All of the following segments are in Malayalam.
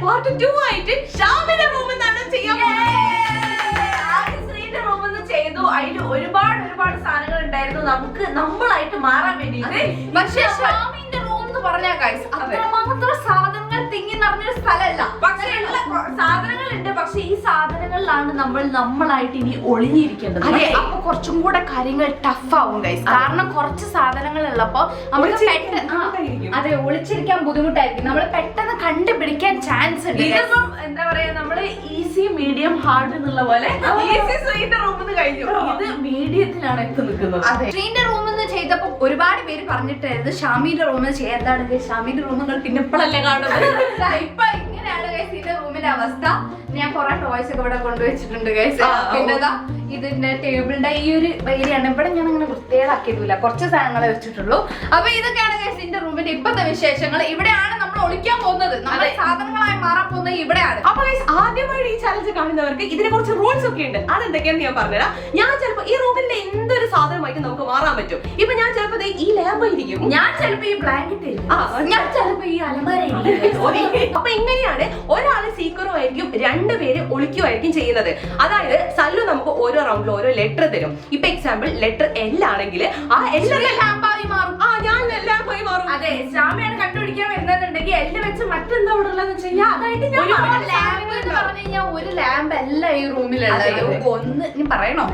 പാർട്ട് 2 ആയിട്ട് ഷാമിന്റെ റൂം എന്നാണ് ചെയ്യാൻ പോകുന്നത്. ചെയ്തു. അതിൽ ഒരുപാട് സാധനങ്ങൾ ഉണ്ടായിരുന്നു നമുക്ക് നമ്മളായിട്ട് മാറാൻ വേണ്ടിയിട്ട്. പക്ഷേ ഷാമിന്റെ റൂം എന്ന് പറഞ്ഞാൽ ഗൈസ് അത്രമാത്രം സാധനങ്ങൾ തിങ്ങി നിറഞ്ഞൊരു സ്ഥലമല്ല. പക്ഷേ സാധനങ്ങൾ ഉണ്ട്. പക്ഷെ ഈ സാധനങ്ങളിലാണ് നമ്മളായിട്ട് ഇനി ഒളിഞ്ഞിരിക്കേണ്ടത്. അതെ, അപ്പൊ കുറച്ചും കൂടെ കാര്യങ്ങൾ ടഫ് ആവും ഗൈസ്. കാരണം കുറച്ച് സാധനങ്ങൾ ഉള്ളപ്പോ നമുക്ക് അതെ ഒളിച്ചിരിക്കാൻ ബുദ്ധിമുട്ടായിരിക്കും. നമ്മൾ പെട്ടെന്ന് കണ്ടുപിടിക്കാൻ ചാൻസ് ഉണ്ട്. ഇതിപ്പം എന്താ പറയാ, നമ്മള് ഈസി മീഡിയം ഹാർഡ് എന്നുള്ള പോലെ ഈസി ശ്രീന്റെ റൂമിൽ കഴിഞ്ഞു. ഇത് മീഡിയത്തിലാണ് എത്തി നിൽക്കുന്നത്. അതെ, ശ്രീന്റെ റൂമിൽ നിന്ന് ചെയ്തപ്പോ ഒരുപാട് പേര് പറഞ്ഞിട്ടായിരുന്നു ഷാമിന്റെ റൂമിൽ ചെയ്യാൻ. എന്താണ് ഷാമിന്റെ റൂമുകൾ പിന്നെ ഇപ്പോഴല്ലേ കാണുന്നത്. ഇപ്പൊ ഇങ്ങനെയാണ് ഗൈസ് ഇതിന്റെ റൂമിന്റെ അവസ്ഥ. ഞാൻ കുറെ ടോയ്സ് ഒക്കെ ഇവിടെ കൊണ്ടുവച്ചിട്ടുണ്ട് ഗൈസ്. പിന്നെ ഇതിന്റെ ടേബിളിന്റെ ഈ ഒരു ഏരിയയാണ്. ഇവിടെ ഞാൻ അങ്ങനെ വൃത്തികേടാക്കിയിട്ടില്ല, കുറച്ച് സാധനങ്ങളെ വെച്ചിട്ടുള്ളൂ. അപ്പൊ ഇതൊക്കെയാണ് ഗൈസ് ഇതിന്റെ റൂമിന്റെ ഇപ്പത്തെ വിശേഷങ്ങൾ. ഇവിടെയാണ് നമ്മൾ ഒളിക്കാൻ പോകുന്നത്. നമ്മുടെ സാധനങ്ങളായി മാറാൻ പോകുന്നത് ഇവിടെയാണ്. അപ്പൊ ഗൈസ് ആദ്യമായി ഈ ചാലഞ്ച് കാണുന്നവർക്ക് ഇതിനെ കുറച്ച് റൂൾസ് ഒക്കെ ഉണ്ട്. അതെന്തൊക്കെയാണെന്ന് ഞാൻ പറഞ്ഞുതരാം. ഞാൻ ചിലപ്പോ ഈ റൂമിന്റെ എന്തൊരു സാധനമായിട്ട് നമുക്ക് മാറാൻ പറ്റും. ഇപ്പൊ ഞാൻ ചിലപ്പോ ഈ ലാമ്പ് ഇരിക്കും, ഞാൻ ചിലപ്പോ ഈ ബ്ലാങ്കറ്റ് ഞാൻ ചിലപ്പോ ഈ അലമാര. അപ്പൊ ഇങ്ങനെയാണ് ഒരാള് സീക്കറും ആയിരിക്കും, രണ്ടുപേര് ഒളിക്കുമായിരിക്കും ചെയ്യുന്നത്. അതായത് സല്ലു നമുക്ക് ഓരോ റൗണ്ടിൽ ഓരോ ലെറ്റർ തരും. ഇപ്പൊ എക്സാമ്പിൾ ലെറ്റർ എൽ ആണെങ്കിൽ ആ ലാമ്പായി മാറും. ഞാൻ ലാമ്പായി മാറും. അതെ, ഷാമിയാണ് കണ്ടുപിടിക്കാൻ വരുന്നുണ്ടെങ്കിൽ എല്ലാം വെച്ച് മറ്റെന്താ ഇവിടെ ഉള്ളതെന്ന് വെച്ച് കഴിഞ്ഞാൽ അതായിട്ട് ഞാൻ ലാമ്പ് എന്ന് പറഞ്ഞു കഴിഞ്ഞാൽ ഒരു ലാമ്പ് അല്ല ഈ റൂമിലുള്ളത്. ഒന്ന് നീ പറയണോ?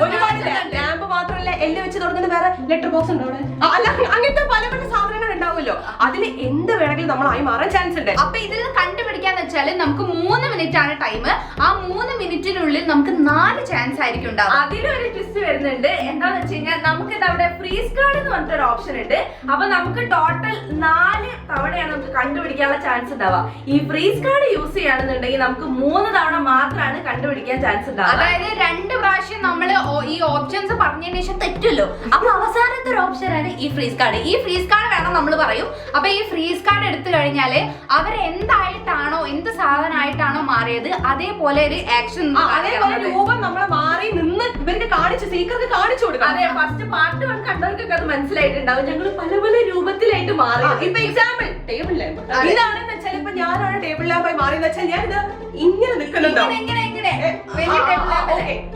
ഒരുപാട് ലാമ്പ് മാത്രമല്ല, എല്ലാം വെച്ച് തുടങ്ങുന്ന വേറെ ലെറ്റർ ബോക്സ് ഉണ്ടോ അവിടെ? അല്ല, അങ്ങനത്തെ പല പല സാധനങ്ങൾ ഉണ്ടാവുമല്ലോ. അതിൽ എന്ത് വേണമെങ്കിലും നമ്മളായി മാറാൻ ചാൻസ് ഉണ്ട്. അപ്പൊ ഇതിൽ കണ്ടുപിടിക്കാന്ന് വെച്ചാല് നമുക്ക് 3 മിനിറ്റ് ആണ് ടൈം. ആ 3 മിനിറ്റിനുള്ളിൽ നമുക്ക് 4 ചാൻസ് ആയിരിക്കും ഉണ്ടാവും. അതിലൊരു ട്വിസ്റ്റ് വരുന്നുണ്ട്. എന്താന്ന് വെച്ച് കഴിഞ്ഞാൽ നമുക്ക് അവിടെ ഫ്രീസ് കാർഡ് എന്ന് പറഞ്ഞിട്ടൊരു ഓപ്ഷൻ ഉണ്ട്. അപ്പൊ നമുക്ക് ടോട്ടൽ 4 തവണയാണ് നമുക്ക് കണ്ടുപിടിക്കാനുള്ള ചാൻസ് ഉണ്ടാവുക. ഈ ഫ്രീസ് കാർഡ് യൂസ് ചെയ്യുകയാണെന്നുണ്ടെങ്കിൽ നമുക്ക് 3 തവണ മാത്രമാണ് കണ്ടുപിടിക്കാൻ ചാൻസ് ഉണ്ടാവുക. അതായത് 2 പ്രാവശ്യം നമ്മള് ഈ ഓപ്ഷൻസ് പറഞ്ഞതിന് ശേഷം തെറ്റുമല്ലോ. അപ്പൊ അവസാനത്തെ ഒരു ഓപ്ഷൻ ആണ് ഈ ഫ്രീസ് കാർഡ്. ഈ ഫ്രീസ് കാർഡ് വേണം നമ്മൾ പറയും. അപ്പൊ ഈ ഫ്രീസ് കാർഡ് എടുത്തു കഴിഞ്ഞാല് അവർ എന്തായിട്ടാണോ എന്ത് സാധനമായിട്ടാണോ മാറിയത് അതേപോലെ ഒരു ആക്ഷൻ, അതേപോലെ രൂപം നമ്മളെ മാറി നിന്ന് ഇവർക്ക് കാണിച്ചു, സീക്കർക്ക് കാണിച്ചു കൊടുക്കാം. അതെ, ഫസ്റ്റ് പാർട്ട് 1 കണ്ടവർക്കൊക്കെ അത് മനസ്സിലായിട്ടുണ്ടാവും. ഞങ്ങൾ പല പല രൂപത്തിലായിട്ട് മാറി. ഇപ്പൊ എക്സാമ്പിൾ ടേബിൾ ലാമ്പ് ഇതാണെന്ന് വെച്ചാൽ ഇപ്പൊ ഞാനാണ് ടേബിൾ ലാമ്പായി മാറിയെന്ന് വെച്ചാൽ ഞാൻ ഇത് ഇങ്ങനെ നിൽക്കുന്നുണ്ടോ?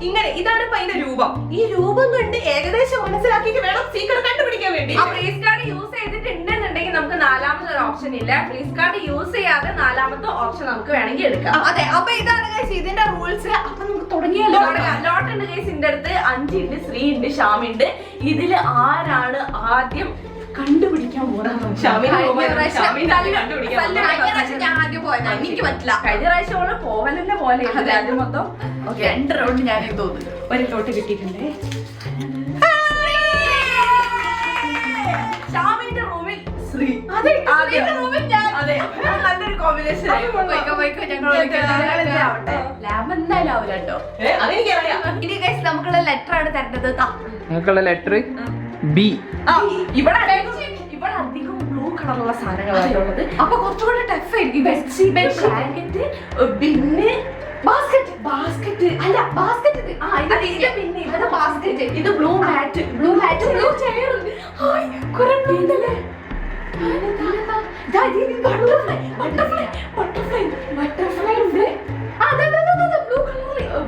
ഇങ്ങനെ ഇതാണ് ഇപ്പൊ അതിന്റെ രൂപം. ഈ രൂപം കണ്ട് ഏകദേശം മനസ്സിലാക്കിയിട്ട് വേണം സീക്കർ കണ്ടുപിടിക്കാൻ വേണ്ടി. ഫ്രീസ് കാർഡ് യൂസ് ചെയ്തിട്ടുണ്ടെന്നുണ്ടെങ്കിൽ നമുക്ക് 4ാമത്തെ ഒരു ഓപ്ഷൻ ഇല്ല. ഫ്രീസ് കാർഡ് യൂസ് ചെയ്യാതെ 4ാമത്തെ ഓപ്ഷൻ നമുക്ക് വേണമെങ്കിൽ എടുക്കാം. അതെ, അപ്പൊ ഇതാണ് ഇതിന്റെ റൂൾസ്. അപ്പൊ നമുക്ക് തുടങ്ങിയല്ലോ. ലോട്ട് ഉണ്ട് ഗൈസ്. ഇതിന്റെ അടുത്ത് 5 ഉണ്ട്, ശ്രീ ഉണ്ട്, ഷാമി ഉണ്ട്. ഇതില് ആരാണ് ആദ്യം കണ്ടുപിടിക്കാൻ പോകുന്നത്? എനിക്ക് പറ്റില്ല. കഴിഞ്ഞ പ്രാവശ്യം പോലെ പോവലല്ലേ പോലെ ആദ്യം മൊത്തം 2 റൗണ്ട് ഞാൻ തോന്നുന്നു. ഒരു ലോട്ട് കിട്ടിയിട്ടുണ്ട്. ഷാമിന്റെ റൂമിൽ ശ്രീ. അതെ, അതെ, നല്ലൊരു കോമ്പിനേഷൻ. ലാബ് എന്തായാലും ആവില്ല കേട്ടോ. അതെനിക്കറിയാം. ഇനി ഗൈസ് നമുക്കുള്ള ലെറ്റർ ആണ് തരേണ്ടത്. നിങ്ങൾക്കുള്ള ലെറ്റർ ബി. ഇവിടെ അധികം ബ്ലൂ കളറുള്ള സാധനങ്ങളാണുള്ളത്. അപ്പൊ കുറച്ചുകൂടെ ടഫ് ആയിരിക്കും. ബ്ലാങ്കറ്റ്, പിന്നെ ബാസ്കറ്റ് അല്ല, ബാസ്കറ്റ് പിന്നെ ഇത് ബാസ്കറ്റ്, ഇത് ബ്ലൂ മാറ്റ്, ബ്ലൂ ചെയർ, ബട്ടർഫ്ലൈ ഉണ്ട്.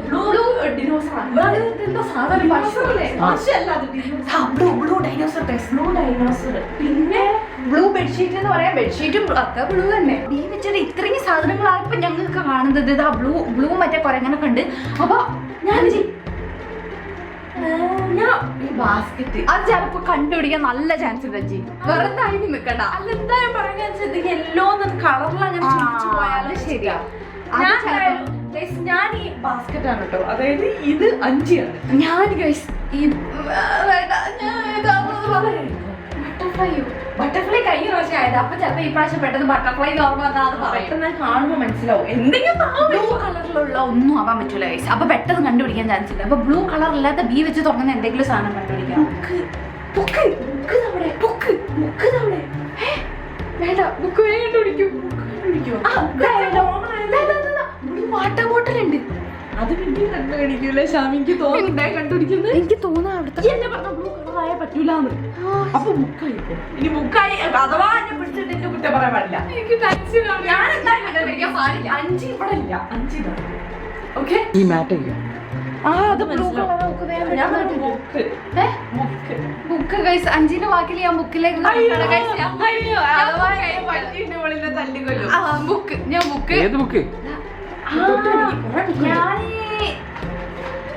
Blue dinosaur. പിന്നെ ബ്ലൂ ബെഡ്ഷീറ്റ് എന്ന് പറയാം. ബെഡ്ഷീറ്റും ഒക്കെ ബ്ലൂ തന്നെ. ഈ വെച്ചിട്ട് ഇത്രയും സാധനങ്ങളാണ് ഇപ്പൊ ഞങ്ങൾക്ക് കാണുന്നത്. ഇതാ ബ്ലൂ മറ്റേ കൊരങ്ങനൊക്കെ ഉണ്ട്. അപ്പൊ ഞാൻ ഈ ബാസ്കറ്റ് അത് ചിലപ്പോ കണ്ടുപിടിക്കാൻ നല്ല ചാൻസ് ഉണ്ട്. ജി വെറുതെ അതിന് നിൽക്കണ്ട. അല്ല, എന്തായാലും പറയാൻ യെല്ലോ കളറിൽ അങ്ങനെ പോയാലും ശരിയാ. ഞാൻ ഈ ബാസ്കറ്റ് ആണ് കേട്ടോ. അതായത് ഇത് 5 ആണ്. ഞാൻ ഈ ബട്ടർഫ്ലൈ കഴിഞ്ഞ പ്രാവശ്യം ആയത്. അപ്പൊ ചിലപ്പോ ഈ പ്രാവശ്യം പെട്ടെന്ന് ബട്ടർഫ്ലൈ ഓർമ്മ പെട്ടെന്ന് കാണുമ്പോ മനസ്സിലാവും എന്തെങ്കിലും ബ്ലൂ കളറിലുള്ള ഒന്നും ആവാൻ പറ്റൂല ഗൈസ്. അപ്പൊ പെട്ടെന്ന് കണ്ടുപിടിക്കാൻ ചാൻസ് ഇല്ല. അപ്പൊ ബ്ലൂ കളർ ഇല്ലാത്ത ബി വെച്ച് തുടങ്ങുന്ന എന്തെങ്കിലും സാധനം കണ്ടുപിടിക്കാം. വേണ്ട, ബുക്ക് വേഗം കണ്ടുപിടിക്കും. വാട്ടർ ബോട്ടിൽ ഉണ്ട്. അത് പിന്നെ കണ്ടുപിടിക്കൂല ഷാമിക്ക് തോന്നുന്നുണ്ടായി കണ്ടുപിടിക്കുന്നത്. എനിക്ക് തോന്നുന്നു അവിടുത്തെ എന്നെ പറഞ്ഞ ബ്ലൂ കളറായ പറ്റൂലെന്ന്. അപ്പൊ ബുക്കായി ഇനി ബുക്കായി അഥവാ എന്നെ പിടിച്ചിട്ട് എന്നെ കുറ്റം പറയാൻ പാടില്ല. എനിക്ക് ടെൻഷനാണ്. ഞാൻ എന്താ കണ്ടുപിടിക്കാൻ പാടില്ല. 5 ഇവിടെ ഇല്ല, 5 ഇതാണ്. ഓക്കെ ഈ മാറ്റ് അത് ഞാൻ പറഞ്ഞു ബുക്ക്. ബുക്ക് ഗൈസ് 5ന്റെ വാക്കിൽ ഞാൻ ബുക്കിലേക്ക് ബുക്ക് ഞാൻ ബുക്ക് ഏത് ബുക്ക്?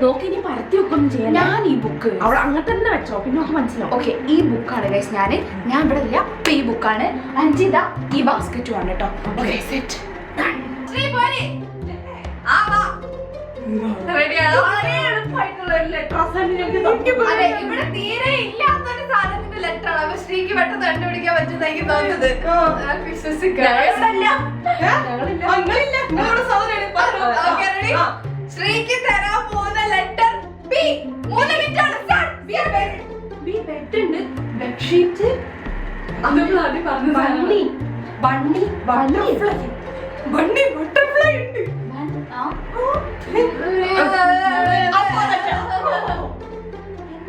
നോക്കി ഇനി പരത്തി വെക്കൊന്നും ചെയ്യാൻ. ഞാൻ ഈ ബുക്ക് അവിടെ അങ്ങനെ തന്നെ വെച്ചോ, പിന്നെ നമുക്ക് മനസ്സിലാവും. ഓക്കെ ഈ ബുക്കാണ് ഗൈസ്. ഞാൻ ഇവിടെ ഇല്ല. അപ്പൊ ഈ ബുക്കാണ്. 5 ഇതാ ഈ ബാസ്കറ്റും ആണ് കേട്ടോ. സെറ്റ് ഇവിടെ തീരെ ഇല്ലാത്തൊരു സാധനത്തിന്റെ ലെറ്റർ ആണ്. അപ്പൊ ശ്രീക്ക് പെട്ടെന്ന് കണ്ടുപിടിക്കാൻ പറ്റുന്ന എനിക്ക് തോന്നുന്നത്. ശ്രീക്ക് തരാൻ പോകുന്ന ലെറ്റർ ബി. 3 മിനിറ്റ് ആണ്. Bed bedsheet, bunny bunny butterfly, bunny butterfly ഉണ്ട്.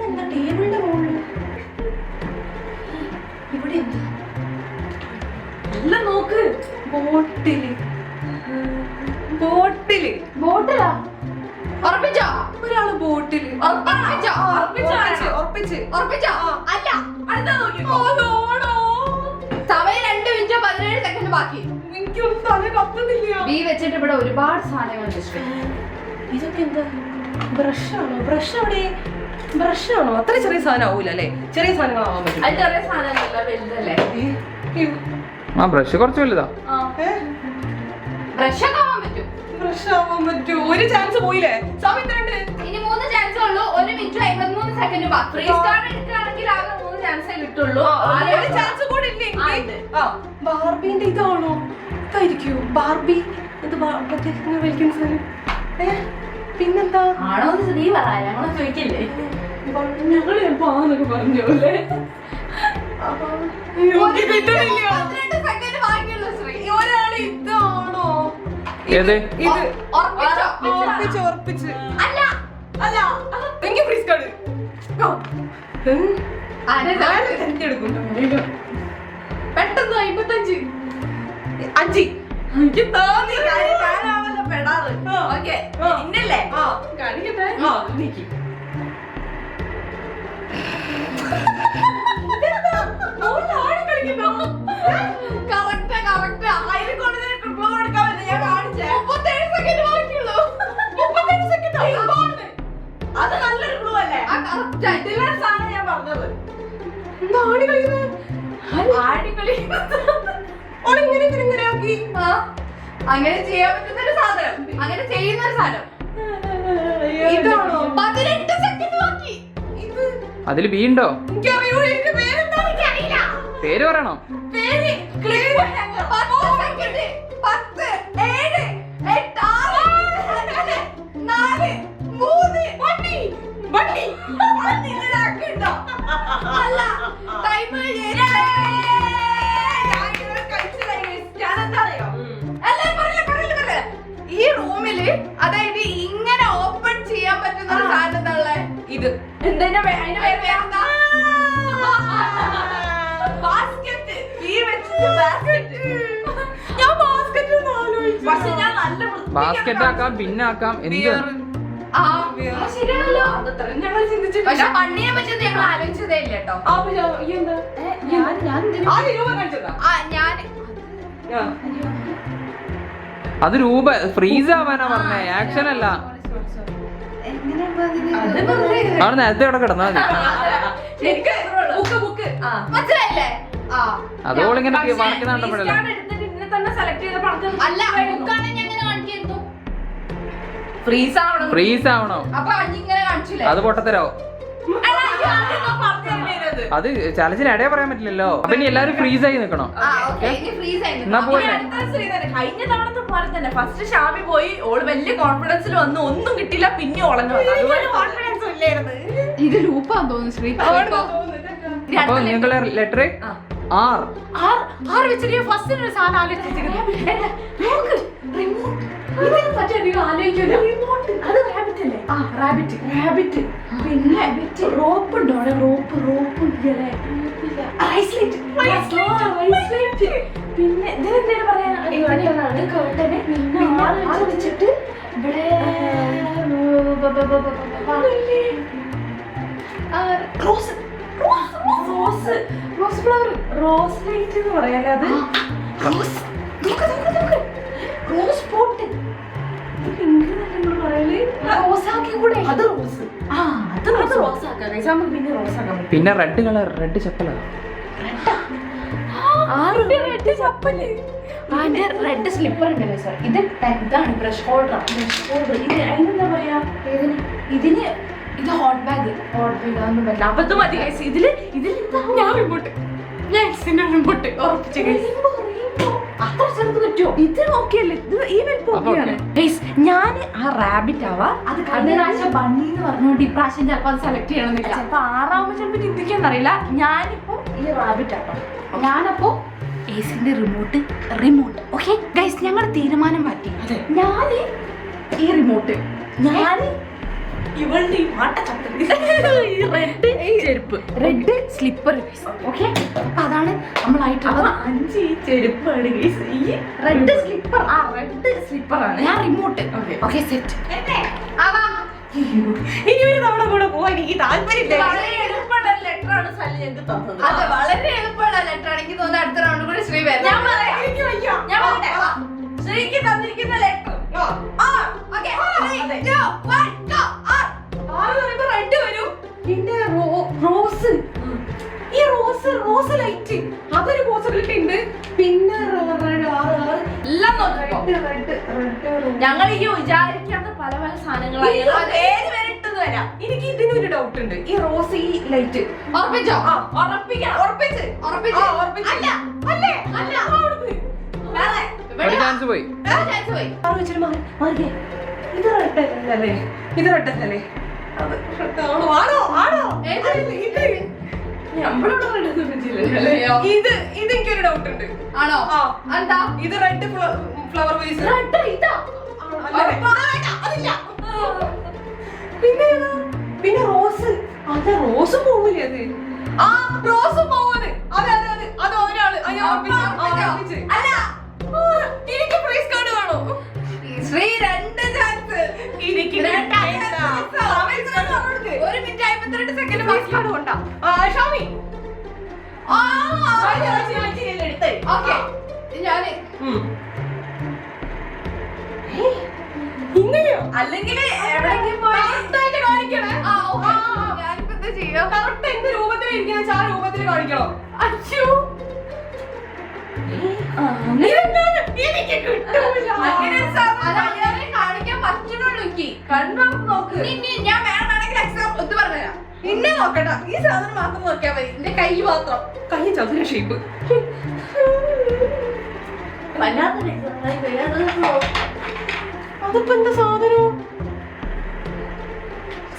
എന്താ ടേബിളിന്റെ മുകളിൽ ഇവിടെ എന്താ? എല്ലാം നോക്ക്. ബോട്ടില് ബോട്ടില് ബോട്ടിലാ ഉറപ്പിച്ചോ? ഒരാള് ബോട്ടില് ഉറപ്പിച്ചോ? ഉറപ്പിച്ച് ഉറപ്പിച്ചോ? അല്ല അടുത്ത നോക്കി. സമയം 2 മിനിറ്റ് 17 സെക്കൻഡ് ബാക്കി. എനിക്കൊന്നും തല കത്തുന്നില്ല. ബി വെച്ചിട്ട് ഇവിടെ ഒരുപാട് സാധനങ്ങളുണ്ട്. ഇതൊക്കെ എന്താ? ബ്രഷാണോ? ബ്രഷ് എവിടെ? ബ്രഷാണോ? അത്ര ചെറിയ സാധനം ആവൂല അല്ലേ? ചെറിയ സാധനങ്ങളാവാൻ പറ്റും. അത് ചെറിയ സാധനമല്ല, വലുതല്ലേ? ആ ബ്രഷ് കുറച്ച് വലുതാ. ബ്രഷ് ഒക്കെ ആവാൻ പറ്റും. ബ്രഷ് ആവാൻ പറ്റൂ. ഒരു ചാൻസ് പോയില്ലേ? സമയം 2. ഇനി 3 ചാൻസ് ഉള്ളൂ. 1 മിനിറ്റ് 53 സെക്കൻഡ് ബാക്കി. ഫ്രീ സ്റ്റാർ എടുക്കുകയാണെങ്കിൽ ആകെ 3 ചാൻസേ കിട്ടുള്ളൂ. ഒരു ചാൻസ് കൂടെ ഇല്ലെങ്കിൽ ബാർബിന്റെ ഇതാണോ? ഇതായിരിക്കൂ ബാർബി. ഇത് വലിക്കുന്ന സാധനം. പിന്നെന്താ ആണോ ശ്രീ പറ. ഞങ്ങളെ ചോദിക്കില്ലേ? ഞങ്ങൾ ചിലപ്പോ ആന്നൊക്കെ പറഞ്ഞോല്ലേ. 12 സെക്കൻഡ് ബാക്കിയുള്ള ശ്രീ. ഒരാള് ഇതാണോ? ഏത്? ഇത് ഉറപ്പിച്ചോ? ഉറപ്പിച്ച്. അല്ല അല്ല എനിക്ക് ഫ്രീ സ്റ്റാർ എടുക്കും. പെട്ടെന്ന് 55. 5 എനിക്ക് തോന്നി. ഞാനാവല്ലോ പെടാറ്. ഓക്കെ ഇന്നല്ലേ കാണിക്കട്ടെ. നീക്കി കറക്റ്റ് കറക്റ്റ്. അതിൽ കൊണ്ട് ക്ലൂ എടുക്കാൻ പറ്റില്ല. ഞാൻ കാണിച്ചേ 37 സെക്കൻഡ് ബാക്കിയുള്ളൂ. 37 സെക്കൻഡ്. അത് നല്ലൊരു ക്ലൂ അല്ലേ? ആ കറക്റ്റ് ആയിട്ട് ഇതിലെ സാധനം ഞാൻ പറഞ്ഞത്. എന്താ ആടി കളിക്കുന്നത്? ആടി കളിക്കുന്നത് ഓളിങ്ങനെ ഇങ്ങനെ ആക്കി. അങ്ങനെ ചെയ്യാൻ പറ്റുന്ന ഒരു സാധനം. അങ്ങനെ ചെയ്യുന്ന ഒരു സാധനം. ഇതാണോ? 18 സെക്കൻഡ് ബാക്കി. ഇത് അതില് ബി ഉണ്ടോ? എനിക്കറിയോ. ഇതിന്റെ പേരെന്താ? എനിക്കറിയില്ല. പേര് പറയണോ? പേര് 10 സെക്കൻഡ്. 10 7 8 6 5 4 3 ബണ്ണി ബണ്ണി ഇങ്ങനെ ആക്കിണ്ടോ? അല്ല ടൈമർ ഈ റൂമില് അതായത് ഇങ്ങനെ ഓപ്പൺ ചെയ്യാൻ പറ്റുന്ന ഒരു സാധനം എന്താ ഉള്ളത്? ഇത് അതിന്റെ പേര് വേറെന്താ? ബാസ്കറ്റ്. ഈ വെച്ചിട്ട് ബാസ്കറ്റ്. ഞാൻ ബാസ്കറ്റ് ഒന്ന് ആലോചിച്ചു. പക്ഷെ ഞാൻ നല്ല ബാസ്കറ്റ് ആക്കാം, ബിന്നാക്കാം, എന്ത്? ആ ശരിയാണല്ലോ. അതത്രയും ഞങ്ങൾ ചിന്തിച്ചിട്ടില്ല. പക്ഷെ പണ്ണിയെ പറ്റി ഞങ്ങൾ ആലോചിച്ചതേ ഇല്ല കേട്ടോ. എന്താ ഞാൻ അത് രൂപ ഫ്രീസ് ആവാനാ പറഞ്ഞേ, ആക്ഷൻ അല്ല. അവിടെ നേരത്തെ ഇവിടെ കിടന്നാ മതി. മനസ്സിലായില്ലേ? അതോളിങ്ങനെ വായിക്കുന്ന കണ്ടപ്പോഴല്ലേ. അല്ല ബുക്കാണെങ്കിൽ എങ്ങനെ കാണിക്കുന്നു? ഫ്രീസ് ആവണോ? അപ്പൊ ഇങ്ങനെ കാണിച്ചില്ലേ? അത് പൊട്ടത്തരാവും. അത് ചലച്ചിന് ഇടയെ പറയാൻ പറ്റില്ലല്ലോ. അപ്പൊ ഇനി എല്ലാരും ഫ്രീസ് ആയി നിക്കണോ? എന്നാ പോലെ കഴിഞ്ഞ തവണത്തെ പോലെ തന്നെ ഫസ്റ്റ് ഷാമി പോയി. ഓള് വലിയ കോൺഫിഡൻസിൽ വന്ന് ഒന്നും കിട്ടില്ല. പിന്നെ ഓളഞ്ഞു കോൺഫിഡൻസ് ഇല്ലായിരുന്നു. ഇത് ലൂപ്പാന്ന് തോന്നുന്നു ശ്രീ. അപ്പൊ നിങ്ങളെ ലെറ്റർ ആർ ആറ് വെച്ചിട്ട് ഫസ്റ്റ് ഒരു സാധനം ആലോചിച്ചിരിക്കുന്നത് അത് റാബിറ്റ് അല്ലേ? റാബിറ്റ്. പിന്നെ റോപ്പ് ഉണ്ടോ അവിടെ? റോപ്പ് പിന്നെ ഇതിനെന്തേലും പറയാൻ കേട്ടനെ. പിന്നെ ആറ് വെച്ചിട്ട് ഇവിടെ റോസ് ഫ്ലവർ, റോസ് ലൈറ്റ് എന്ന് പറയാല്ലേ? അത് റോസ് പോട്ട്. അത് റോസ്. അത് റോസാക്കാം. പിന്നെ റോസാക്കാം. പിന്നെ red colour, red ചപ്പല. Red chappal. അതിന്റെ റെഡ് സ്ലിപ്പർ ഉണ്ടല്ലോ സാർ. ഇതാണ് ബ്രഷ് ഹോൾഡർ. ഇത് അതിനെന്താ പറയാ? ഇതിന് ഇത് ഹോട്ട് ബാഗ്. അതൊന്നും പറ്റില്ല. അബദ്ധം മതി. ഇതില് ഞാൻ റിമോട്ട് ഉറപ്പിച്ച അത്ര ചെറുത് പറ്റുമോ? ഇത് ഓക്കെയല്ലേ? ഇത് ഈ വലിപ്പം ഓക്കെയാണ്. ഞാൻ ആ റാബിറ്റ് ആവാ. അത് കഴിഞ്ഞ പ്രാവശ്യം ബണ്ണി എന്ന് പറഞ്ഞുകൊണ്ട് ഇപ്രാവശ്യം ചിലപ്പോൾ അത് സെലക്ട് ചെയ്യണമെന്നില്ല. ചിലപ്പോ ആറാവുമ്പോ ചിലപ്പോ ചിന്തിക്കാന്നറിയില്ല. ഞാനിപ്പോ ഈ റാബിറ്റ് ആവാം. ഞാനപ്പോ ഏസിന്റെ റിമോട്ട്. ഓക്കെ ഗൈസ്, ഞങ്ങൾ തീരുമാനം മാറ്റി. ഞാന് ഈ റിമോട്ട്, ഞാൻ ഇവളുടെ ഈ റെഡ് ചെരുപ്പ്, റെഡ് സ്ലിപ്പർ. ഓക്കെ, അപ്പൊ അതാണ് നമ്മളായിട്ടുള്ളത്. 5 ഈ ചെരുപ്പാണ്. ഈ റെഡ് സ്ലിപ്പർ. റെഡ് സ്ലിപ്പറാണ്. ഞാൻ റിമോട്ട്. Okay set. ഇനി ഒരു തവണ കൂടെ പോവാൻ എനിക്ക് താല്പര്യമില്ല. വളരെ എളുപ്പമുള്ള ലെറ്റർ ആണ് സല്ലി ഞങ്ങൾക്ക് തന്നത്. അതെ, വളരെ എളുപ്പമുള്ള ലെറ്റർ ആണെങ്കിൽ തോന്നുന്നു അടുത്ത റൗണ്ട് കൂടി ശ്രീ വരും. ഞാൻ പറയാം. എനിക്ക് വയ്യ. ഞാൻ പറയട്ടെ. ശ്രീക്ക് തന്നിരിക്കുന്ന ലെറ്റർ റെഡ് വരും. പിന്നെ റോസ്. ഈ റോസ് ലൈറ്റ്, അതൊരു പോസിബിലിറ്റി ഉണ്ട്. പിന്നെ എല്ലാം ഞങ്ങൾ ഈ വിചാരിക്കാത്ത പല സാധനങ്ങളായി ഇട്ടെന്ന് വരാം. എനിക്ക് ഇതിനൊരു ഡൗട്ട് ഉണ്ട്. ഈ റോസ്, ഈ ലൈറ്റ് ഉറപ്പിച്ചോ? ഒരു ചാൻസ് പോയി. ഇത് റെഡല്ലേ? ഇത് റെഡല്ലേ? ഇത് എനിക്കൊരു ഡൗട്ട് ഉണ്ട്. ആണോ? എന്താ ഇത് റെഡ് ഫ്ലവർ വേസ്. പിന്നെ റോസ്. അതെ, റോസ് പോവില്ലേ? അത് റോസ് പോവത്. അതെ അത് ഒരാള്. എനിക്ക് പ്രൈസ് കാർഡ് വേണോ? ശ്രീ 2 ചാൻസ്. എനിക്ക് 1 മിനിറ്റ് 52 സെക്കൻഡ് ബാക്കിയാണ് കൊണ്ടാ. ഷാമി ഓക്കെ, ഞാന് ഇങ്ങനെയോ? അല്ലെങ്കിൽ എവിടെയെങ്കിലും പോയി കാണിക്കണേ. ഞാനിപ്പോ എന്താ ചെയ്യാ? കറക്റ്റ് എന്ത് രൂപത്തിലിരിക്കുന്ന ആ രൂപത്തിൽ കാണിക്കണം. അച്ഛോ, എനിക്ക് കിട്ടൂല. കാണിക്കാൻ പറ്റണുള്ളൂ. എനിക്ക് കണ്ടോ? നോക്ക്. ഞാൻ വേണമെങ്കിൽ എക്സാം ഒത്തു പറഞ്ഞുതരാം. ഇന്നെ നോക്കണ്ട. ഈ സാധനം മാത്രം നോക്കിയാൽ മതി. എന്റെ കൈ മാത്രം. കൈ ചതുര ഷേപ്പ്. അതിപ്പോ എന്താ സാധനം?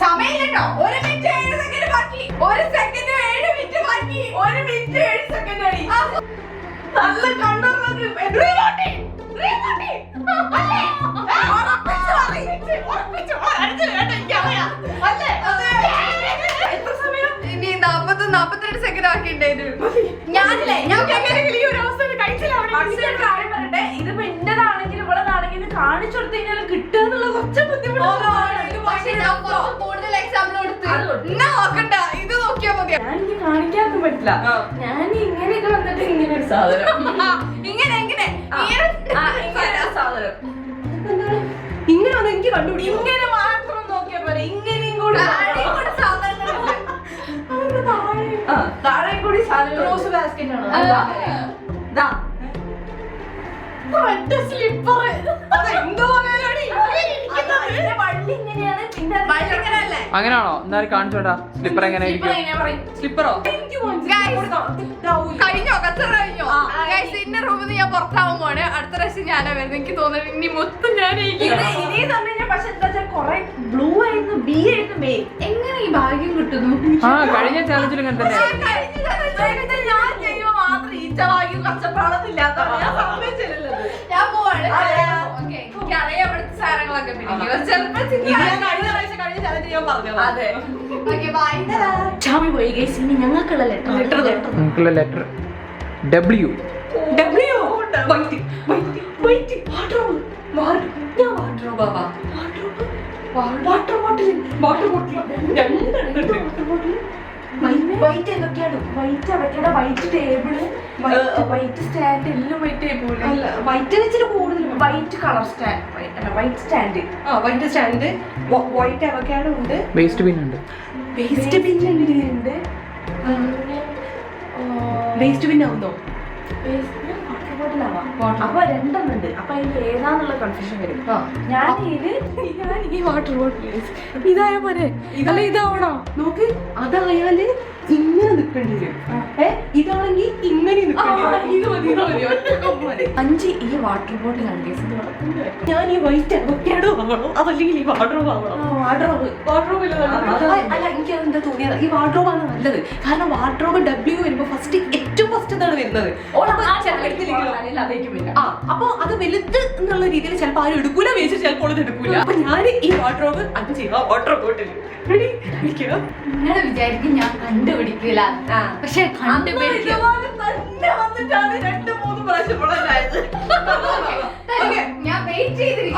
സമയമില്ലട്ടോ. 1 മിനിറ്റ് 7 സെക്കൻഡ് ബാക്കി. 1 സെക്കൻഡ് 7 മിനിറ്റ് ബാക്കി. 1 മിനിറ്റ് 7 സെക്കൻഡ് ആയി. നല്ല കണ്ടോ? എത്ര സമയം? ഇനി 42 സെക്കൻഡ് ബാക്കി ഉണ്ടായിരുന്നു. ഞാനില്ലേ, ഞാൻ ഈ ഒരു അവസ്ഥയിൽ കഴിച്ചില്ല. കാര്യം പറയട്ടെ, ഇതിപ്പോ എന്റേതാണെങ്കിലും ഇവളതാണെങ്കിലും കാണിച്ചു കൊടുത്തു കഴിഞ്ഞാൽ കിട്ടുക എന്നുള്ള കുറച്ച് ബുദ്ധിമുട്ടാണ്. പക്ഷേ ഞാൻ കുറച്ച് കൂടുതൽ എക്സാമ്പിൾ കൊടുത്ത് എന്നാ നോക്കണ്ട. ഇത് നോക്കിയാ മതി. ഞാൻ എനിക്ക് കാണിക്കാനൊന്നും പറ്റില്ല. ഞാൻ ഇങ്ങനെയൊക്കെ വന്നിട്ട് ഇങ്ങനെ ഒരു സാധനം. ഇങ്ങനെ സാധനം ഇങ്ങനെ വന്ന് എനിക്ക് കണ്ടുപിടിക്കും. ഇങ്ങനെ മാത്രം നോക്കിയാ പോലെ ഇങ്ങനെയും കൂടി താഴെ കൂടി സാധനം. റോസ് ബാസ്കറ്റ് ആണ്. Red slipper. അതെന്തോ വള്ളി ഇങ്ങനെയാണ്. പിന്നെ അങ്ങനെയാണോ? എന്നാലും കാണിച്ചോട്ടാ സ്ലിപ്പർ എങ്ങനെ സ്ലിപ്പറോ? കഴിഞ്ഞോ? കച്ചറ കഴിഞ്ഞോ? ഇന്ന റൂമിൽ ഞാൻ പുറത്താവാൻ പോണേ. അടുത്ത പ്രാവശ്യം ഞാനാ വരുന്നത്. എനിക്ക് തോന്നുന്നു ഇനി മൊത്തം ഞാൻ ഇനി തന്നെ ഞാൻ. പക്ഷെ എന്താ വെച്ചാൽ കൊറേ ബ്ലൂ ആയിരുന്നു, ബി ആയിരുന്നു, മേ. എങ്ങനെ ഈ ഭാഗ്യം കിട്ടുന്നു? ആ കഴിഞ്ഞ ചാലഞ്ചിൽ ഇങ്ങനെ തന്നെ. ഞാൻ ചെയ്യുമ്പോ മാത്രം കഷ്ടപ്പാടൊന്നുമില്ലാത്തതാണ് ഞാൻ സമ്മതിച്ചില്ലത്. ഞാൻ പോവാണ്. ഓക്കേ, എനിക്കറിയാം ഇവിടുത്തെ സാധനങ്ങളൊക്കെ പിന്നെ ചെറുപ്പം ഇത് ഞാൻ കഴിഞ്ഞ ചലഞ്ച് ഞാൻ പറഞ്ഞത്. അതെ. Okay, by. ഷാമി പോയി ഗൈസ്. ഇനി ഞങ്ങൾക്കുള്ള ലെറ്റർ നമുക്കുള്ള letter W. W. White water ഞാൻ വാട്ടർ ബാബാ വാട്ടർ ബോട്ടിൽ വൈറ്റ് എന്തൊക്കെയാണ്? വൈറ്റ് അവയ്ക്കടെ വൈറ്റ് ടേബിള്, വൈറ്റ് സ്റ്റാൻഡ്, എല്ലാം വൈറ്റ് ടേബിൾ, വൈറ്റ് വെച്ചിട്ട് കൂടുതൽ white colour stand, white stand, white stand, white avocado ഉണ്ട്, വേസ്റ്റ് ബിൻ ഉണ്ട്. വേസ്റ്റ് ബിൻ ഉണ്ട്. വേസ്റ്റ് ബിൻ ആവുന്നോ? വാട്ടർ ബോട്ടിലാവാം. അപ്പൊ രണ്ടെണ്ണം ഉണ്ട്. അപ്പൊ അതിൽ ഏതാന്നുള്ള കൺഫ്യൂഷൻ വരും. ഞാൻ ഈ വാട്ടർ ബോട്ടിൽ ഇതായ പോലെ അല്ല ഇതാവണോ? നോക്ക്, അതായാല് ഇങ്ങനെ നിൽക്കേണ്ടി വരും. ഇതാണെങ്കിൽ ഇങ്ങനെ നിൽക്കേണ്ടി വരും. 5 ഈ വാട്ടർ ബോട്ടിലാണ് കേസ്. ഞാൻ ഈ വൈറ്റ് അവക്കാഡോ ആവണോ അതല്ലെങ്കിൽ ഈ വാട്ടർ ആവണോ? അല്ല, എനിക്ക് അതെന്താ തോന്നിയത്, ഈ വാർഡ്രോബ് ആണ് നല്ലത്. കാരണം വാർഡ്രോബ് W വരുമ്പോ ഏറ്റവും ഫസ്റ്റ് എന്താണ് വരുന്നത്? അപ്പൊ അത് വലുത് എന്നുള്ള രീതിയിൽ ചിലപ്പോ ആരും എടുക്കൂല, വേസ്റ്റ് ചിലപ്പോൾ എടുക്കൂല. അപ്പൊ ഞാൻ ഈ വാർഡ്രോബ് 5 വാട്ടർ ബോട്ടിൽ നിങ്ങൾ വിചാരിക്കും ഞാൻ കണ്ടുപിടിക്കൂല, പക്ഷെ കണ്ടുപിടിക്കും. ഞാൻ വെയിറ്റ് ചെയ്തിരിക്കും.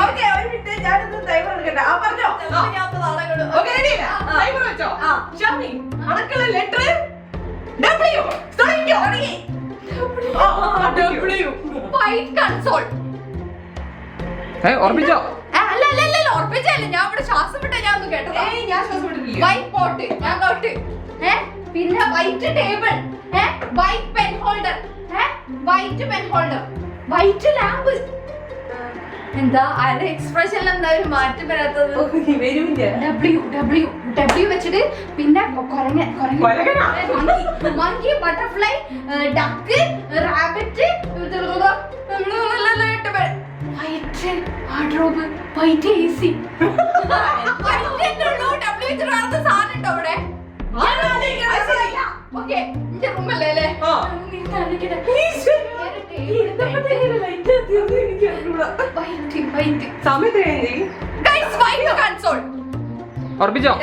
White console. ഓർമ്മിച്ചോ? അല്ല ഉറപ്പിച്ചല്ലേ, ഞാൻ ഇവിടെ ശ്വാസം വിട്ട ഞാൻ ഒന്ന് കേട്ടോ. വൈറ്റ് പോട്ട് ഞാൻ കേട്ട്. പിന്നെ white table, white pen holder, white pen holder, white lamp. എന്താ അതിന്റെ എക്സ്പ്രഷൻ എന്താ ഒരു മാറ്റം വരാത്തത്? W വെച്ചിട്ട് പിന്നെ monkey, butterfly, duck, rabbit, white wardrobe, white AC. സാധനം ഉണ്ടോ അവിടെ? ഓക്കെ, എന്റെ റൂമല്ലേ അല്ലേ? ഓർമ്മിച്ചോ?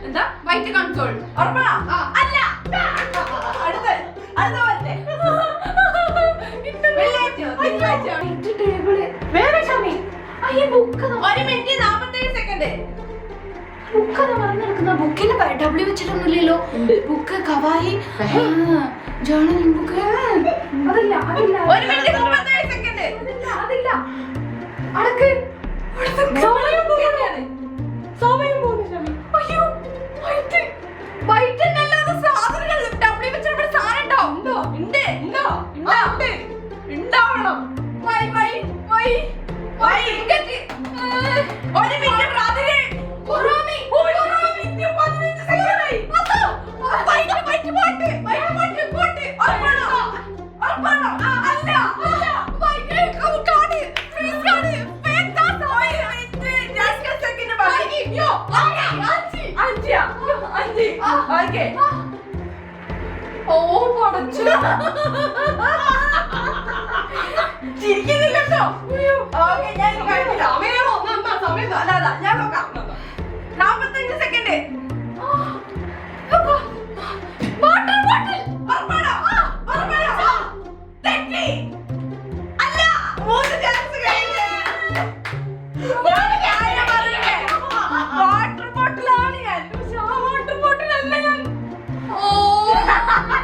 എന്താ വൈറ്റ് കൺസോൾ? അല്ല, ബുക്കിന് W വെച്ചിട്ടൊന്നുമില്ലല്ലോ. ബുക്ക്, കവായി, ജേർണലിംഗ് ബുക്ക്. അതില്ല അടക്ക്. വൈറ്റ് എന്നല്ലാതെ സാധനങ്ങൾ W വെച്ചിട്ട് സാധനം ഉണ്ടോ? ഉണ്ടാവണം. ഓ പടച്ചു. ചിരിക്കുന്നില്ലല്ലോ. ഞാൻ നോക്കാം. 45 സെക്കൻഡ്. Water bottle. തെറ്റി. അല്ല, 3 ചാൻസ് കഴിഞ്ഞു. വാട്ടർ ബോട്ടിലാണ് ഞാൻ. വാട്ടർ ബോട്ടിലല്ല ഞാൻ.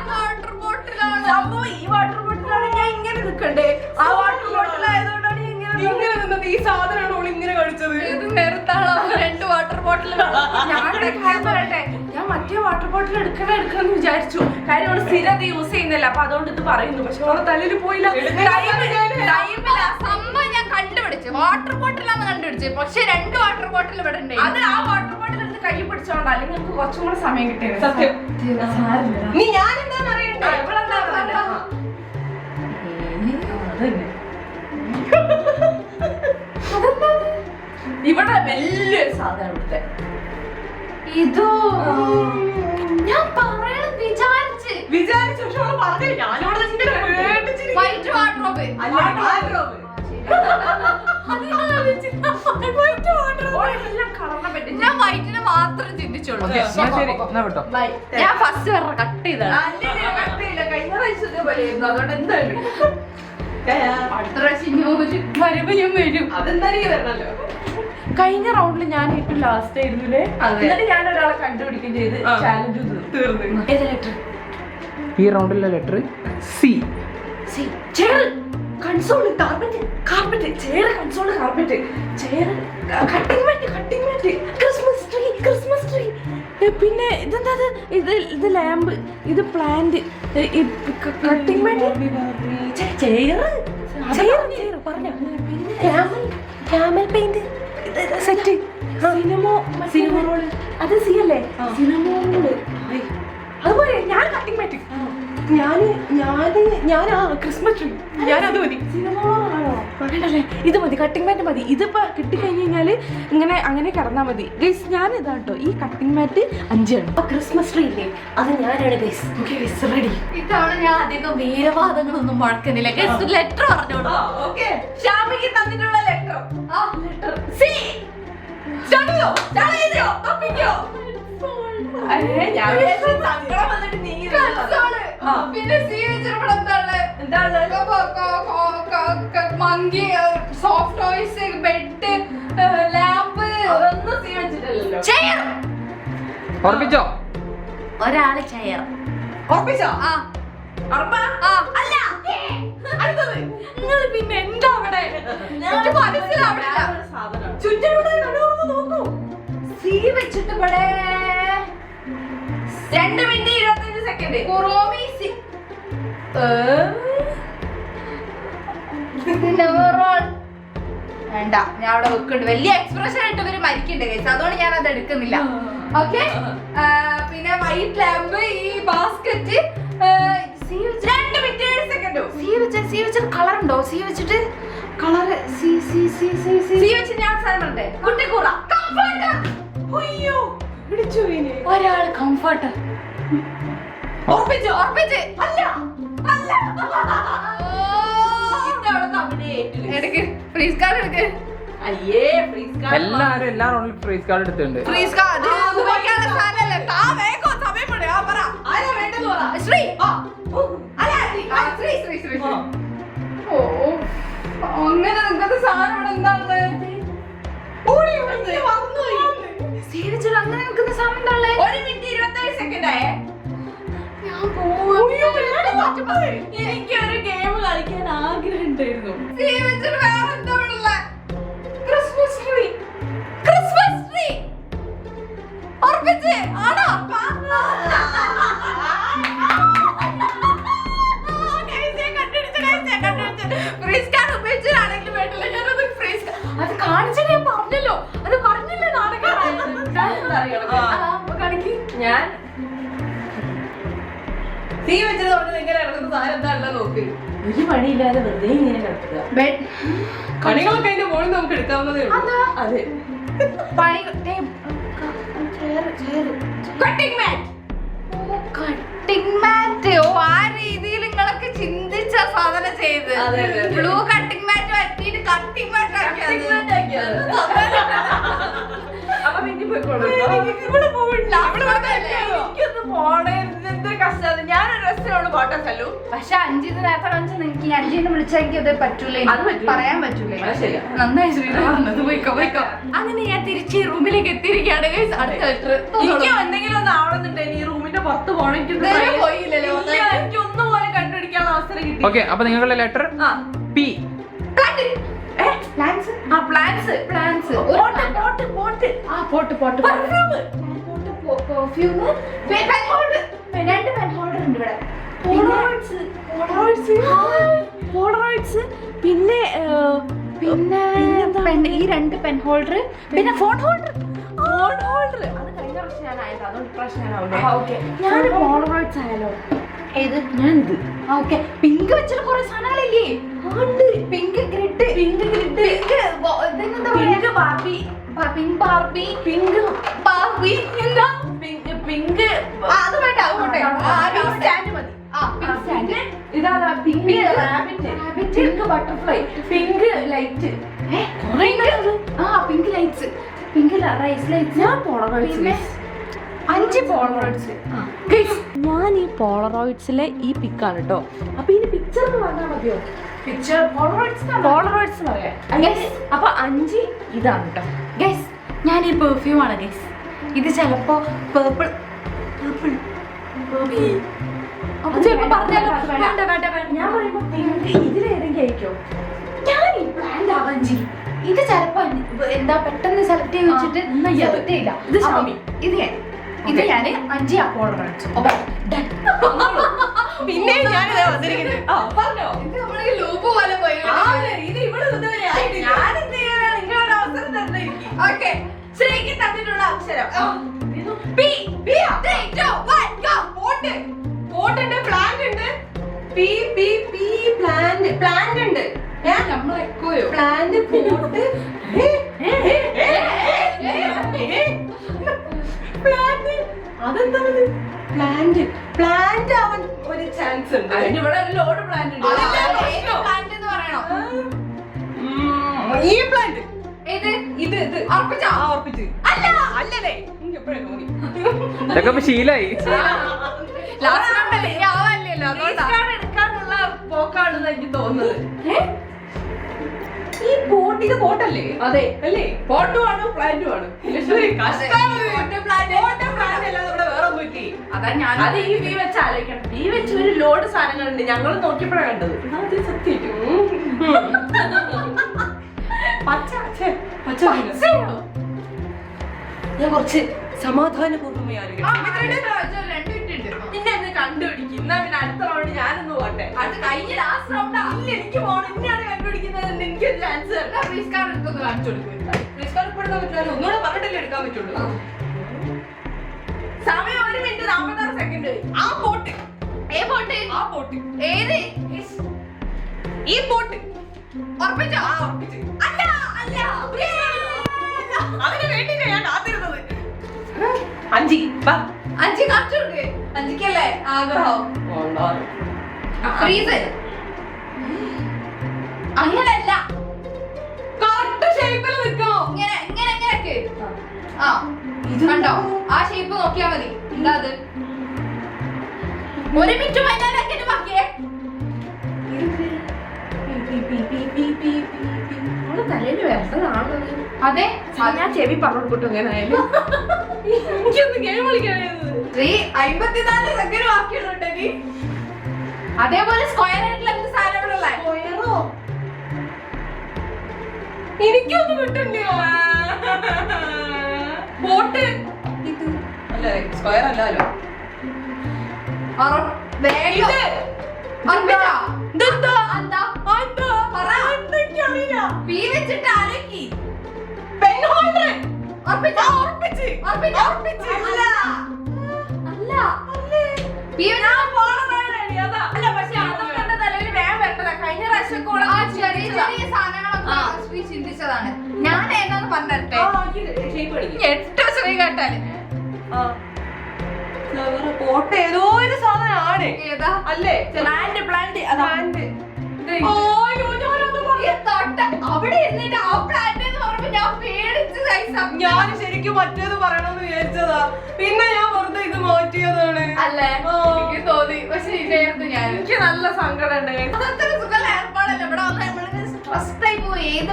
വാട്ടർ ബോട്ടിലാണ് സംഭവം. ഈ വാട്ടർ ബോട്ടിലാണ് ഞാൻ ഇങ്ങനെ നിൽക്കണ്ടേ. ആ വാട്ടർ ബോട്ടിലായതുകൊണ്ടാണ് ഇങ്ങനെ നിന്നത്. ഈ സാധനമാണ് ഓൾ ഇങ്ങനെ കഴിച്ചത്. ഇത് നേരത്താണോ 2 വാട്ടർ ബോട്ടിൽ? ഞാൻ പറയട്ടെ, ഞാൻ മറ്റേ വാട്ടർ ബോട്ടിൽ എടുക്കണം വിചാരിച്ചു. കാര്യം അവള് സ്ഥിരം അത് യൂസ് ചെയ്യുന്നില്ല. അപ്പൊ അതുകൊണ്ട് ഇത് പറയുന്നു. പക്ഷെ അവളെ തലയിൽ പോയില്ല. സംഭവം ഞാൻ കണ്ടുപിടിച്ചു. വാട്ടർ ബോട്ടിലാണ് കണ്ടുപിടിച്ചത്. പക്ഷെ 2 വാട്ടർ ബോട്ടിൽ ഇവിടെ ഉണ്ട്. അത് ആ വാട്ടർ ബോട്ടിൽ എടുത്ത് കൈ പിടിച്ചോണ്ട്, അല്ലെങ്കിൽ നമുക്ക് കുറച്ചും കൂടെ സമയം കിട്ടിയത്. സത്യം. നീ ഞാൻ എന്താന്ന് അറിയണ്ടേ? ഇവളെന്താ പറഞ്ഞത്? ഇവിടെ വലിയൊരു സാധനം ഇവിടുത്തെ. ഇതോ ഞാൻ പറയണം വിചാരിച്ചു. പക്ഷെ അവള് പറഞ്ഞില്ല. ഞാനവിടെ വാർഡ്രോബ്. ഞാൻ വൈറ്റിനെ മാത്രം ചിന്തിച്ചോളൂ. ഓക്കെ എന്നാ ശരി എന്നാ വിട്ടോ. ഞാൻ ഫസ്റ്റ് വേറെ കട്ട് ചെയ്താണ്. കഴിഞ്ഞ പ്രാവശ്യം ഇതേപോലെ ആയിരുന്നു. അതുകൊണ്ട് എന്തായാലും അടുത്ത പ്രാവശ്യം ഇനി വരുമ്പോ ഞാൻ വരും. അതെന്തായാലും വരണല്ലോ. കഴിഞ്ഞ റൗണ്ടിൽ ഞാൻ ഏറ്റവും ലാസ്റ്റ് ആയിരുന്നില്ലേ? എന്നിട്ട് ഞാൻ ഒരാളെ കണ്ടുപിടിക്കുകയും ചെയ്ത് ചാലഞ്ച് തീർന്നു. ഏത് ലെറ്റർ? ഈ റൗണ്ടിലെ letter C. Chair, console, carpet, carpet, chair, console, carpet, chair, cutting mat, Christmas tree, Christmas tree. പിന്നെ ഇതെന്താ? ഇത് ലാമ്പ്, ഇത് പ്ലാന്റ്, കട്ടിംഗ് മാറ്റ്, ചെയർ, പറഞ്ഞ camel paint set, cinnamon roll, അത് സി അല്ലേ? Cinnamon roll. അതുപോലെ ഞാൻ കട്ടിംഗ് മാറ്റ്, ഞാൻ ക്രിസ്മസ് ട്രീ, ഞാനത് മതി. വേണ്ടല്ലേ, ഇത് മതി, കട്ടിംഗ് മാറ്റ് മതി. ഇതിപ്പോ കിട്ടിക്കഴിഞ്ഞ് കഴിഞ്ഞാല് ഇങ്ങനെ അങ്ങനെ കിടന്നാ മതി. ഗൈസ് ഞാൻ ഇതാട്ടോ, ഈ കട്ടിംഗ് മാറ്റ് 5 ആണ്. ക്രിസ്മസ് ട്രീ ഇല്ലേ, അത് ഞാനാണ് ഗൈസ്. റെഡി. ഇത്തവണ ഞാൻ അധികം വീരവാദങ്ങളൊന്നും മുഴക്കുന്നില്ല. ലെറ്റർ പറഞ്ഞോളൂ. ഷാമിക്ക് തന്നിട്ടുള്ള ലെറ്റർ സി. പിന്നെ സി വെച്ചിട്ട് monkey, soft toys, bed, lamp, അതൊന്നും സി വെച്ചിട്ടല്ലോ. ചെയർ. ഓർപ്പിച്ചോ? ഒരാള് ചെയർ ഉറപ്പിച്ചോ? നിങ്ങൾ പിന്നെ എന്താ അവിടെ? മനസ്സിലാവില്ല. സി വെച്ചിട്ട് ഇവിടെ 2 മിനിറ്റ് 25 സെക്കൻഡ്. കുറോമി സി. വേണ്ട, ഞാൻ അവിടെ വെക്കുന്നുണ്ട്. വലിയ എക്സ്പ്രഷൻ ആയിട്ട് ഇവര് മരിക്കണ്ടേ ഗൈസ്, അതുകൊണ്ട് ഞാൻ അത് എടുക്കുന്നില്ല. ഓക്കെ, പിന്നെ വൈറ്റ് ലാമ്പ്, ഈ ബാസ്കറ്റ്, സി വെച്ച് 2 മിനിറ്റ് 7 സെക്കൻഡ്. സി വെച്ചിട്ട് കളർ ഉണ്ടോ? സി വെച്ചിട്ട് colour C C C C C C വെച്ച് ഞാൻ സാധനം പറഞ്ഞേ, കുട്ടിക്കൂറ. അയ്യോ പിടിച്ചു. ഒരാള് കംഫർട്ടർ. ഉറപ്പിച്ചോ? ഉറപ്പിച്ച്. അല്ല അല്ല, ഇതവിടെ തമ്മിൽ എടുക്ക്, ഫ്രീസ് കാർഡ് എടുക്ക്. അയ്യേ, ഫ്രീസ് കാർഡ്. എല്ലാരും എല്ലാ റൗണ്ടിലും ഫ്രീസ് കാർഡ് എടുത്തിട്ടുണ്ട്. ഫ്രീസ് കാർഡ് ഉപയോഗിക്കാനുള്ള സാധനമല്ലേ? താ വേഗം സമയം പെടുക. പറ, ആരാ വേണ്ടത് പറ. ശ്രീ. അല്ല, ശ്രീ ശ്രീ ശ്രീ. ഓ, അങ്ങനെ നിങ്ങത്തെ സാധനം ഇവിടെ എന്താണുള്ളത്? സീരിയസ് അങ്ങനെ നിൽക്കുന്ന സാധനം എന്താണല്ലേ? 1 മിനിറ്റ് 27 സെക്കൻഡ് ആയേ. ഞാൻ പോവാ. എനിക്കൊരു ഗെയിം കളിക്കാൻ ആഗ്രഹം ഉണ്ടായിരുന്നു. സീരിയസ് വേറെ എന്താ ഇവിടെ ഉള്ളത്? Christmas tree. Christmas tree. ഉറപ്പിച്ച് ആണോ? ഫ്രീസ് കാർഡ് ഉപയോഗിച്ചാണെങ്കിലും വേണ്ടില്ല, ഞാനത് ഫ്രീസ് അത് കാണിച്ചത് ഞാൻ പറഞ്ഞല്ലോ. അത് പറഞ്ഞില്ലേ കാണിക്ക്. ഞാൻ തീ വെച്ചത് കൊണ്ട് ഇങ്ങനെ കിടക്കുന്ന സാധനം എന്താ ഉള്ളത് നോക്ക്. ഒരു പണിയില്ലാതെ വെറുതെ ഇങ്ങനെ കിടക്കുക. ബെഡ് പണികളൊക്കെ അതിന്റെ മുകളിൽ നമുക്ക് എടുക്കാവുന്നതേ ഉള്ളൂ. അതെ, പണി കട്ടിംഗ് മാറ്റ്. ഓ, ആ രീതിയിൽ നിങ്ങളൊക്കെ ചിന്തിച്ച സാധനം ചെയ്ത് ബ്ലൂ കട്ടിംഗ് മാറ്റ് പറ്റിയിട്ട് കട്ടിംഗ് മാറ്റ് ആക്കിയത്. അപ്പൊ പിന്നെ ഇവിടെ പോയിട്ടില്ല. എനിക്കൊന്ന് പോണേ, എന്തൊരു കഷ്ടം. ഞാനൊരു രസമുള്ള കോട്ട സല്ലു. പക്ഷെ 5 നേരത്തെ കാണിച്ച എനിക്ക് 5 വിളിച്ചെങ്കിൽ അത് പറ്റൂലേ, അത് പറ്റൂല. പറയാൻ പറ്റൂലേ. അത് ശരിയാ. നന്നായി ശ്രീരാമത് പോയിക്കോ. അങ്ങനെ ഞാൻ തിരിച്ച് റൂമിലേക്ക് എത്തിയിരിക്കുകയാണ് guys. അടുത്ത ലെറ്റർ എനിക്ക് എന്തെങ്കിലും ഒന്ന് ആവണമെന്നുണ്ട്. ഈ റൂമിന്റെ പുറത്ത് പോകണം. പോയില്ലല്ലോ. എനിക്ക് ഒന്നും പോലെ കണ്ടുപിടിക്കാനുള്ള അവസരം കിട്ടി. ഓക്കെ, അപ്പൊ നിങ്ങളുടെ letter P. Plants. Perfume. Pen holder. 2 pen holder ഉണ്ട് ഇവിടെ. പോളറോയിഡ്സ്, പിന്നെ ഈ 2 പെൻ ഹോൾഡർ, പിന്നെ ഫോൺ ഹോൾഡർ. അത് കഴിഞ്ഞ പ്രാവശ്യം ഞാൻ ആയത്, അതുകൊണ്ട് ഇപ്രാവശ്യം ഞാൻ ആവൂലേ. ഞാൻ പോളറോയിഡ്സ് ആയാലോ? ഏത്? ഞാനിത്. ഓക്കെ, പിങ്ക് വെച്ചിട്ട് കുറെ സാധനങ്ങളില്ലേ? Pink grid, pink Barbie, pink Barbie, pink Barbie. എന്താ പിങ്ക്? അത് വേണ്ട, അത് പോട്ടെ. സ്റ്റാൻഡ് മതി. Pink stand. ഇതാ pink rabbit. Butterfly, pink light, pink lights, pink rice lights. ഞാൻ പോളറോയിഡ്സ് 5 പോളറോയിഡ്സ്. ഞാൻ ഈ പോളറോയിഡ്സിലെ ഈ പിക്കാണ് കേട്ടോ. അപ്പൊ ഇതിന് പിക്ചർ എന്ന് പറഞ്ഞാൽ മതിയോ? പിക്ചർ പോളറോയിഡ്സ് പറയാം. അപ്പൊ 5 ഇതാണ് കേട്ടോ. ഗൈസ്, ഞാൻ ഈ പെർഫ്യൂം ആണ് ഗൈസ്. ഇത് ചിലപ്പോ പേർപ്പിൾ ചിലപ്പോ പറഞ്ഞാലോ. വേണ്ട വേണ്ട വേണ്ട, ഞാൻ പറയുമ്പോ പിങ്ക് ഇതിലേതെങ്കിലും ആയിരിക്കോ? ഞാൻ ഈ ബ്രാൻഡ് അവഞ്ചി. ഇത് ചിലപ്പോ എന്താ പെട്ടെന്ന് സെലക്ട് ചെയ്ത് വെച്ചിട്ട് എന്നാ ഇത്. select ചെയ്യില്ല. ഇത് അപ്പൊ ഷാമി. ഇത് ഞാന് 5 അപ്പോളറോയിഡ്സ്. പിന്നെ ഞാനിതാ വന്നിരിക്കുന്നത്. പറഞ്ഞോ. ഇത് നമ്മള് ലൂപ്പ് പോലെ പോയി. ഇത് ഇവിടെ ഞാൻ എന്ത് ചെയ്യാനാ? നിങ്ങളൊരു അവസരം തന്നിരിക്കും. ഓക്കെ, ശ്രീക്ക് തന്നിട്ടുള്ള അക്ഷരം പി. 3 2 1 ഗോ. പോട്ട്. പോട്ടുണ്ട്, പ്ലാന്റ് ഉണ്ട്. P P P plant, plant ഉണ്ട്. നമ്മൾ എക്കോയോ? Plant, pot, plant. അതെന്താണ്? പ്ലാന്റ്, പ്ലാന്റ് ആവാൻ ഒരു ചാൻസ് ഉണ്ട്. ഇവിടെ ഒരു ലോഡ് പ്ലാന്റ് ഉണ്ട്. പ്ലാന്റ് എന്ന് പറയണോ? ഈ പ്ലാന്റ് ഏത്? ഇത് ഉറപ്പിച്ചോ? ഉറപ്പിച്ച്. അല്ലല്ലേ? എനിക്ക് എപ്പോഴും തോന്നി. ഇതൊക്കെ ഇപ്പൊ ശീലായി. ലാസ്റ്റ് റൗണ്ടല്ലേ? ഇനി ആവാനില്ലല്ലോ, അതുകൊണ്ടാ. എടുക്കാനുള്ള പോക്കാണെന്ന് എനിക്ക് തോന്നുന്നത്. ഈ പോട്ട്, ഇത് പോട്ടല്ലേ? അതെ. അല്ലേ? പോട്ടും ആണ്, പ്ലാന്റും ആണ്. കഷ്ടാണ്. Pot, plant. പോട്ട്, plant അല്ലാതെ ഇവിടെ വേറെ ഒന്നും ഇല്ലേ? അതാ ഞാൻ അത് ഈ ബി വെച്ച് ആലോചിക്കണം. ബി വെച്ച് ഒരു ലോഡ് സാധനങ്ങളുണ്ട്. ഞങ്ങൾ നോക്കിയപ്പോഴാണ് കണ്ടത്. അത് സത്യം. പച്ച പച്ചയോ? ഞാൻ കുറച്ച് സമാധാനപൂർവ്വമായി ആലോചിക്കണം. നിന്നെ ഒന്ന് കണ്ടുപിടിക്കും. എന്നാ പിന്നെ അടുത്ത റൗണ്ട് ഞാനൊന്ന് പോട്ടെ. അത് കഴിഞ്ഞ ലാസ്റ്റ് റൗണ്ടാ. ഇല്ല, എനിക്ക് പോകണം. ഇന്നെയാണ് കണ്ടുപിടിക്കുന്നത്. എനിക്കൊരു ചാൻസ് തരണം. ഫ്രീസ് കാർഡ് എടുത്തൊന്ന് കാണിച്ചു കൊടുക്കും. എടുക്കാൻ പറ്റുമല്ലോ. ഒന്നുകൂടെ പറഞ്ഞിട്ടല്ലേ എടുക്കാൻ പറ്റുള്ളൂ. സമയം 1 മിനിറ്റ് 46 സെക്കൻഡ്. ആ പോട്ട്, ആ പോട്ട് ഏത്? ഈ പോട്ട് ഉറപ്പിച്ചോ? ഉറപ്പിച്ച്. അല്ല അല്ല, അതിന് വേണ്ടിയില്ല ഞാൻ കാത്തിരുന്നത്. 5 5 കാണിച്ചു കൊടുക്ക്. 5ക്കല്ലേ ആഗ്രഹം? ഫ്രീസ് അങ്ങനല്ല, കറക്റ്റ് ഷേപ്പിൽ നിൽക്കണോ? ഇങ്ങനെയൊക്കെ. ആ, കണ്ടോ? ആ ഷേപ്പ് നോക്കിയാ മതി. എന്താ അത്? 1 മിനിറ്റ് 14 സെക്കൻഡ് ബാക്കിയേ. തലയിൽ വരട്ടതാണത്. അതെ, ഞാൻ ചെവി പറഞ്ഞു കൊടുക്കും. എങ്ങനെ ആയാലും എനിക്കൊന്ന് ഗെയിം കളിക്കാനായിരുന്നു. 54 സെക്കൻഡ് ബാക്കിയുണ്ടെങ്കിൽ അതേപോലെ സ്ക്വയർ ആയിട്ടുള്ള എന്ത് സാധനങ്ങളുള്ള എനിക്കൊന്നും കിട്ടില്ലയോ? ബോട്ട് അല്ലേ? സ്ക്വയർ അല്ലല്ലോ. പി വെച്ചിട്ട് ആലോചിക്ക്. Pen holder. അല്ല, പി ചെറിയ സാധനങ്ങളൊക്കെ ചിന്തിച്ചതാണ്. ഞാൻ ഏതാന്ന് പറഞ്ഞിട്ടെ 8 ശ്രീ കേട്ടാല് പോട്ട് ഏതോ ഒരു സാധനമാണ്. ഏതാ? അല്ലേ? Plant, plant. അവിടെ എന്നിട്ട് ആ പ്ലാന്റ് എന്ന് പറഞ്ഞപ്പോ ഞാൻ പേടിച്ച് ഞാൻ ശരിക്കും മറ്റേത് പറയണമെന്ന് വിചാരിച്ചതാ. പിന്നെ ഞാൻ വെറുതെ ഇത് മാറ്റിയതാണ്. അല്ലേ? എനിക്ക് തോന്നി. പക്ഷെ ഇതായിരുന്നു ഞാൻ. എനിക്ക് നല്ല സങ്കടം ഉണ്ട്. അതത്ര സുഖമുള്ള ഏർപ്പാടല്ല. ഇവിടെ വന്ന് നമ്മള് സ്ട്രെസ്ഡ് ആയി പോയി. ഏത്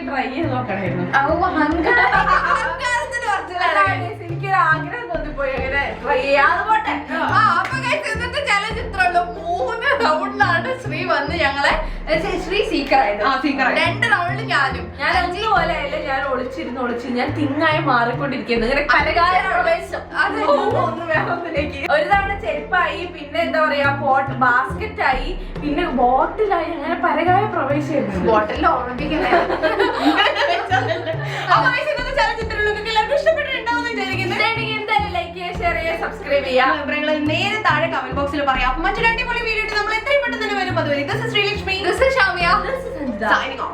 ട്രൈ ചെയ്ത് നോക്കണായിരുന്നു. അഹങ്കാരത്തിന്റെ കുറച്ചിലാണ്. എനിക്കൊരു ആഗ്രഹം തോന്നിപ്പോയി അങ്ങനെ ട്രൈ ചെയ്യാതെ പോട്ടെ. അപ്പൊ ഇന്നത്തെ ചലഞ്ച് ഇത്രേ ഉള്ളൂ. 3 റൗണ്ടിലാണ് ശ്രീ വന്ന് ഞങ്ങളെ ശ്രീ സീക്കർ ആയത്. 2 റൗണ്ടിൽ ഞാനും. ഞാൻ 5 പോലെയല്ല, ഞാൻ ഒളിച്ചിരുന്ന് ഞാൻ തിങ്ങായി മാറിക്കൊണ്ടിരിക്കുന്നു. ഇങ്ങനെ പരകായ പ്രവേശം. അത് ഒന്ന് വേറൊന്നിലേക്ക്. ഒരു തവണ ചെരുപ്പായി, പിന്നെ എന്താ പറയാ പോട്ട് ബാസ്കറ്റ് ആയി, പിന്നെ ബോട്ടിലായി, അങ്ങനെ പരകായ പ്രവേശമായിരുന്നു. ബോട്ടിൽ ഓർമ്മിപ്പിക്കുന്നേ. എന്തായാലും ലൈക്ക് ചെയ്യുക, ഷെയർ ചെയ്യുക, സബ്സ്ക്രൈബ് ചെയ്യുക. വിവരങ്ങൾ നേരെ താഴെ കമന്റ് ബോക്സിൽ പറയാം. മറ്റൊരു അടിപൊളി വീഡിയോ നമ്മൾ എത്രയും പെട്ടെന്ന് തന്നെ വരും. അതുവരെ this is Sreelakshmi, This is Shamya. signing off.